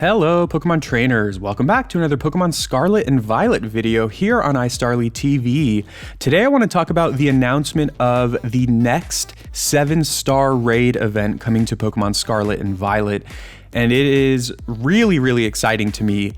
Hello Pokemon trainers, welcome back to another Pokemon Scarlet and Violet video here on iStarly TV. Today I want to talk about the announcement of the next 7-star raid event coming to Pokemon Scarlet and Violet, and it is really exciting to me.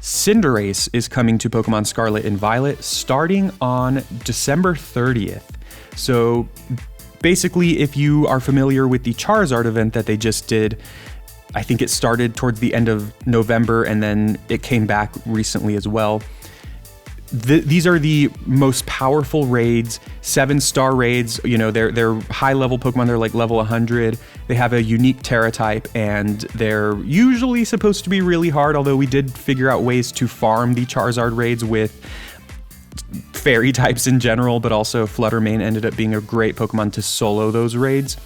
Cinderace is coming to Pokemon Scarlet and Violet starting on December 30th. So basically, if you are familiar with the Charizard event that they just did, I think it started towards the end of November and then it came back recently as well. These are the most powerful raids, 7-star raids. You know, they're high level Pokemon. They're like level 100. They have a unique Tera type and they're usually supposed to be really hard, although we did figure out ways to farm the Charizard raids with fairy types in general, but also Fluttermane ended up being a great Pokemon to solo those raids.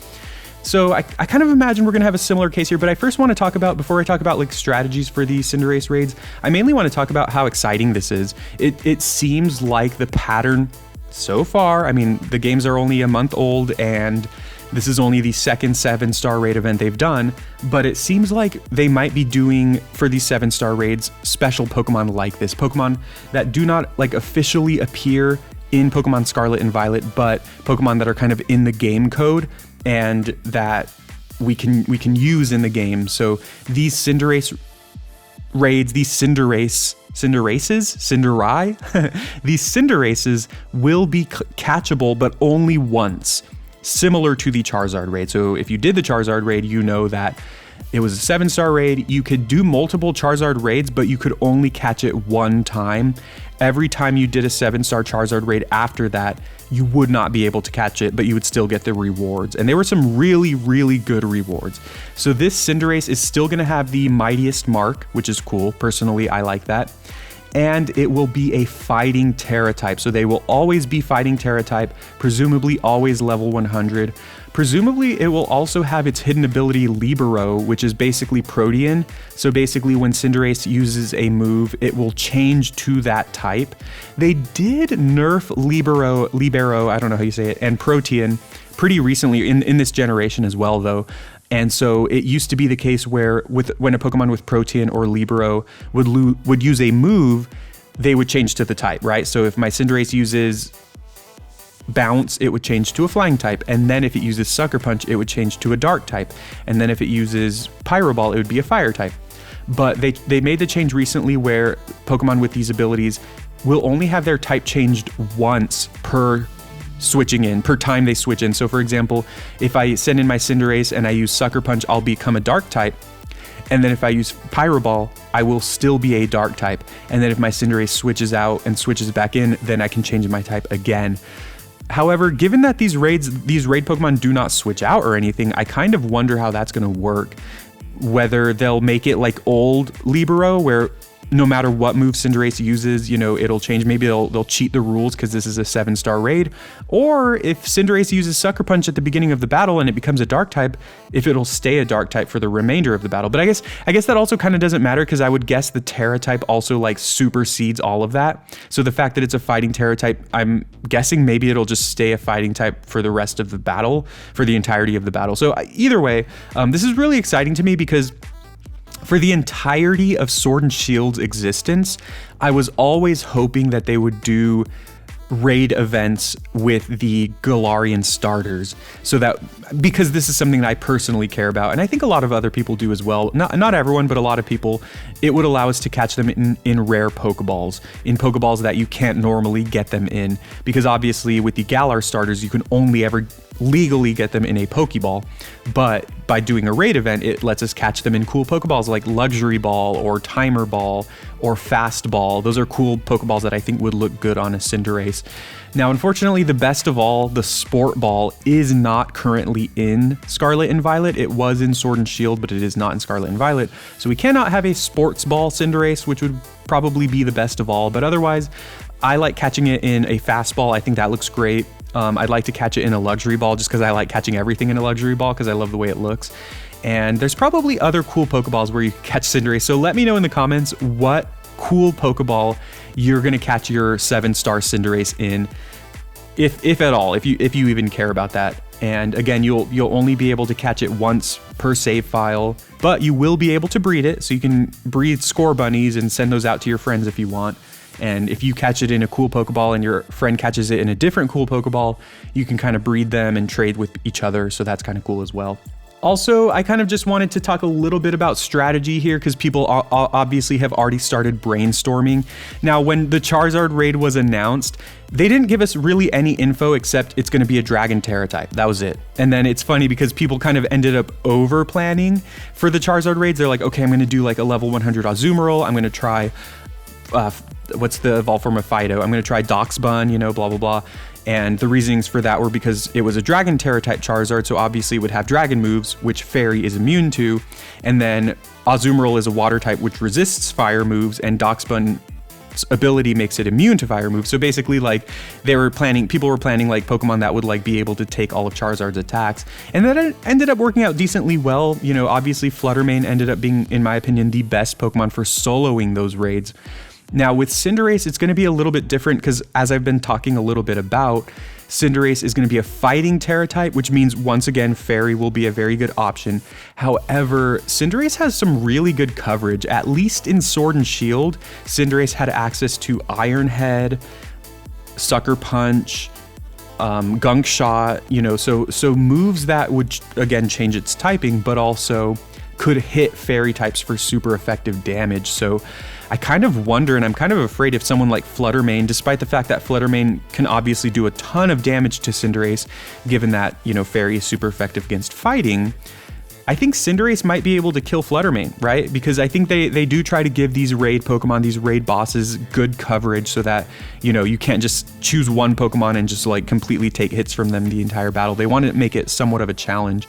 So I kind of imagine we're going to have a similar case here, but I first want to talk about, before I talk about like strategies for the Cinderace raids, I mainly want to talk about how exciting this is. It seems like the pattern so far, I mean, the games are only a month old and this is only the second 7-star raid event they've done, but it seems like they might be doing, for these 7-star raids, special Pokemon like this. Pokemon that do not like officially appear in Pokemon Scarlet and Violet, but Pokemon that are kind of in the game code and that we can use in the game. So these Cinderace raids, these Cinderaces, these Cinderaces will be catchable, but only once, similar to the Charizard raid. So if you did the Charizard raid, you know that it was a 7-star raid. You could do multiple Charizard raids, but you could only catch it one time. Every time you did a 7-star Charizard raid after that, you would not be able to catch it, but you would still get the rewards. And there were some really good rewards. So this Cinderace is still going to have the Mightiest Mark, which is cool. Personally, I like that. And it will be a Fighting Tera Type. So they will always be Fighting Tera Type, presumably always level 100. Presumably, it will also have its hidden ability Libero, which is basically Protean. So basically, when Cinderace uses a move, it will change to that type. They did nerf Libero, I don't know how you say it, and Protean pretty recently in this generation as well, though. And so it used to be the case where when a Pokemon with Protean or Libero would use a move, they would change to the type, right? So if my Cinderace uses Bounce, it would change to a Flying type. And then if it uses Sucker Punch, it would change to a Dark type. And then if it uses Pyro Ball, it would be a Fire type. But they made the change recently where Pokemon with these abilities will only have their type changed once per time they switch in. So for example, if I send in my Cinderace and I use Sucker Punch, I'll become a Dark type. And then if I use Pyro Ball, I will still be a Dark type. And then if my Cinderace switches out and switches back in, then I can change my type again. However, given that these raid Pokemon do not switch out or anything, I kind of wonder how that's going to work. Whether they'll make it like old Libero, where no matter what move Cinderace uses, you know, it'll change. Maybe they'll cheat the rules because this is a 7-star raid. Or if Cinderace uses Sucker Punch at the beginning of the battle and it becomes a Dark type, if it'll stay a Dark type for the remainder of the battle. But I guess that also kind of doesn't matter because I would guess the Tera type also like supersedes all of that. So the fact that it's a Fighting Tera type, I'm guessing maybe it'll just stay a Fighting type for the rest of the battle, for the entirety of the battle. So either way, this is really exciting to me because for the entirety of Sword and Shield's existence, I was always hoping that they would do raid events with the Galarian starters, so that, because this is something that I personally care about, and I think a lot of other people do as well. Not everyone, but a lot of people. It would allow us to catch them in rare Pokeballs, in Pokeballs that you can't normally get them in, because obviously with the Galar starters, you can only ever legally get them in a Pokeball, but by doing a raid event, it lets us catch them in cool Pokeballs like Luxury Ball or Timer Ball or Fast Ball. Those are cool Pokeballs that I think would look good on a Cinderace. Now, unfortunately, the best of all, the Sport Ball, is not currently in Scarlet and Violet. It was in Sword and Shield, but it is not in Scarlet and Violet. So we cannot have a Sports Ball Cinderace, which would probably be the best of all. But otherwise, I like catching it in a Fastball. I think that looks great. I'd like to catch it in a Luxury Ball just because I like catching everything in a Luxury Ball because I love the way it looks. And there's probably other cool Pokeballs where you catch Cinderace. So let me know in the comments what cool Pokeball you're going to catch your 7-star Cinderace in, if at all, if you even care about that. And again, you'll only be able to catch it once per save file, but you will be able to breed it. So you can breed score bunnies and send those out to your friends if you want. And if you catch it in a cool Pokeball and your friend catches it in a different cool Pokeball, you can kind of breed them and trade with each other. So that's kind of cool as well. Also, I kind of just wanted to talk a little bit about strategy here because people obviously have already started brainstorming. Now, when the Charizard raid was announced, they didn't give us really any info except it's going to be a Dragon Tera type. That was it. And then it's funny because people kind of ended up over planning for the Charizard raids. They're like, okay, I'm going to do like a level 100 Azumarill. I'm going to try, what's the evolved form of Fido? I'm going to try Doxbun, you know, blah, blah, blah. And the reasonings for that were because it was a Dragon Tera type Charizard, so obviously it would have dragon moves, which Fairy is immune to. And then Azumarill is a water type, which resists fire moves, and Doxbun's ability makes it immune to fire moves. So basically, like, people were planning like Pokemon that would like be able to take all of Charizard's attacks. And that ended up working out decently well. You know, obviously Fluttermane ended up being, in my opinion, the best Pokemon for soloing those raids. Now with Cinderace, it's going to be a little bit different because as I've been talking a little bit about, Cinderace is going to be a Fighting Tera type, which means once again, Fairy will be a very good option. However, Cinderace has some really good coverage, at least in Sword and Shield. Cinderace had access to Iron Head, Sucker Punch, Gunk Shot, you know, so moves that would again change its typing, but also could hit Fairy types for super effective damage. So I kind of wonder, and I'm kind of afraid if someone like Fluttermane, despite the fact that Fluttermane can obviously do a ton of damage to Cinderace, given that, you know, Fairy is super effective against fighting, I think Cinderace might be able to kill Fluttermane, right? Because I think they do try to give these raid Pokemon, these raid bosses, good coverage so that, you know, you can't just choose one Pokemon and just like completely take hits from them the entire battle. They want to make it somewhat of a challenge.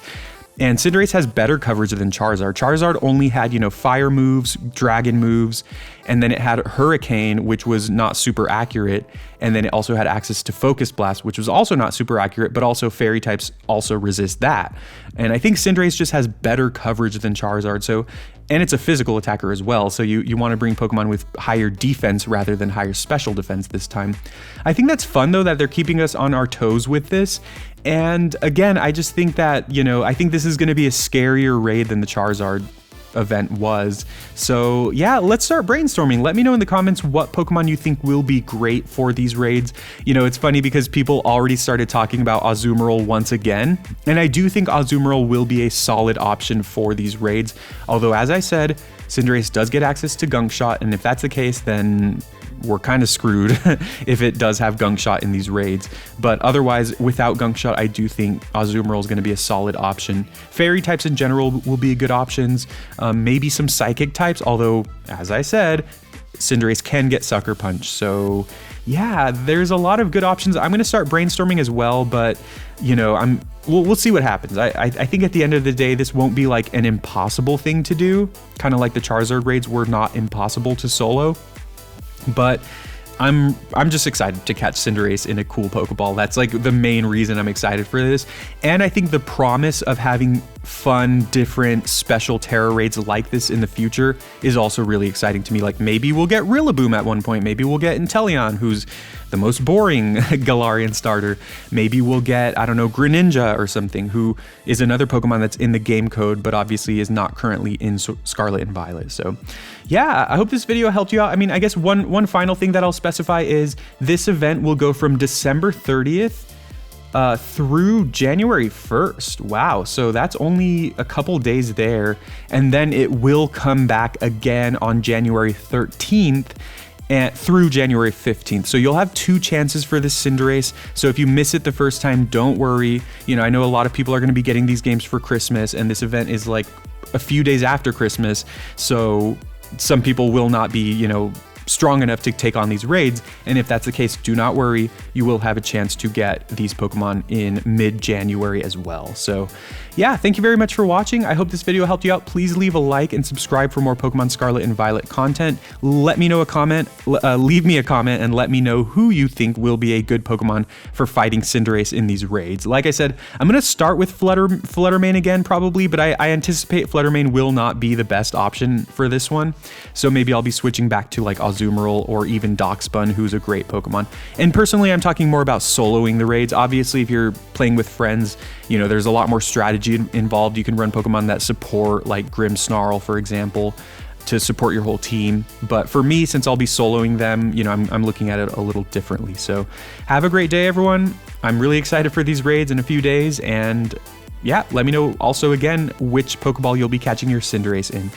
And Cinderace has better coverage than Charizard. Charizard only had, you know, fire moves, dragon moves, and then it had Hurricane, which was not super accurate. And then it also had access to Focus Blast, which was also not super accurate, but also Fairy types also resist that. And I think Cinderace just has better coverage than Charizard. So, and it's a physical attacker as well. So you want to bring Pokemon with higher defense rather than higher special defense this time. I think that's fun though, that they're keeping us on our toes with this. And again, I just think that, you know, I think this is going to be a scarier raid than the Charizard event was. So yeah, let's start brainstorming. Let me know in the comments what Pokemon you think will be great for these raids. You know, it's funny because people already started talking about Azumarill once again, and I do think Azumarill will be a solid option for these raids. Although, as I said, Cinderace does get access to Gunk Shot, and if that's the case, then we're kind of screwed if it does have Gunk Shot in these raids. But otherwise, without Gunk Shot, I do think Azumarill is going to be a solid option. Fairy types in general will be good options. Maybe some Psychic types, although, as I said, Cinderace can get Sucker Punch. So yeah, there's a lot of good options. I'm going to start brainstorming as well, but you know, we'll see what happens. I think at the end of the day, this won't be like an impossible thing to do. Kind of like the Charizard raids were not impossible to solo. But I'm just excited to catch Cinderace in a cool Pokeball. That's like the main reason I'm excited for this. And I think the promise of having fun, different, special Tera raids like this in the future is also really exciting to me. Like maybe we'll get Rillaboom at one point. Maybe we'll get Inteleon, who's the most boring Galarian starter. Maybe we'll get, I don't know, Greninja or something, who is another Pokemon that's in the game code, but obviously is not currently in Scarlet and Violet. So yeah, I hope this video helped you out. I mean, I guess one final thing that I'll specify is this event will go from December 30th through January 1st. Wow, so that's only a couple days there. And then it will come back again on January 13th and through January 15th. So you'll have 2 chances for this Cinderace. So if you miss it the first time, don't worry. You know, I know a lot of people are going to be getting these games for Christmas, and this event is like a few days after Christmas. So some people will not be, you know, strong enough to take on these raids, and if that's the case, do not worry, you will have a chance to get these Pokemon in mid-January as well. So yeah, thank you very much for watching. I hope this video helped you out. Please leave a like and subscribe for more Pokemon Scarlet and Violet content. Let me know a comment, leave me a comment, and let me know who you think will be a good Pokemon for fighting Cinderace in these raids. Like I said, I'm going to start with Fluttermane again probably, but I anticipate Fluttermane will not be the best option for this one. So maybe I'll be switching back to like Azumarill, or even Darkspun, who's a great Pokemon. And personally, I'm talking more about soloing the raids. Obviously, if you're playing with friends, you know, there's a lot more strategy involved. You can run Pokemon that support, like Grimmsnarl, for example, to support your whole team. But for me, since I'll be soloing them, you know, I'm looking at it a little differently. So have a great day, everyone. I'm really excited for these raids in a few days, and yeah, let me know also again which Pokeball you'll be catching your Cinderace in.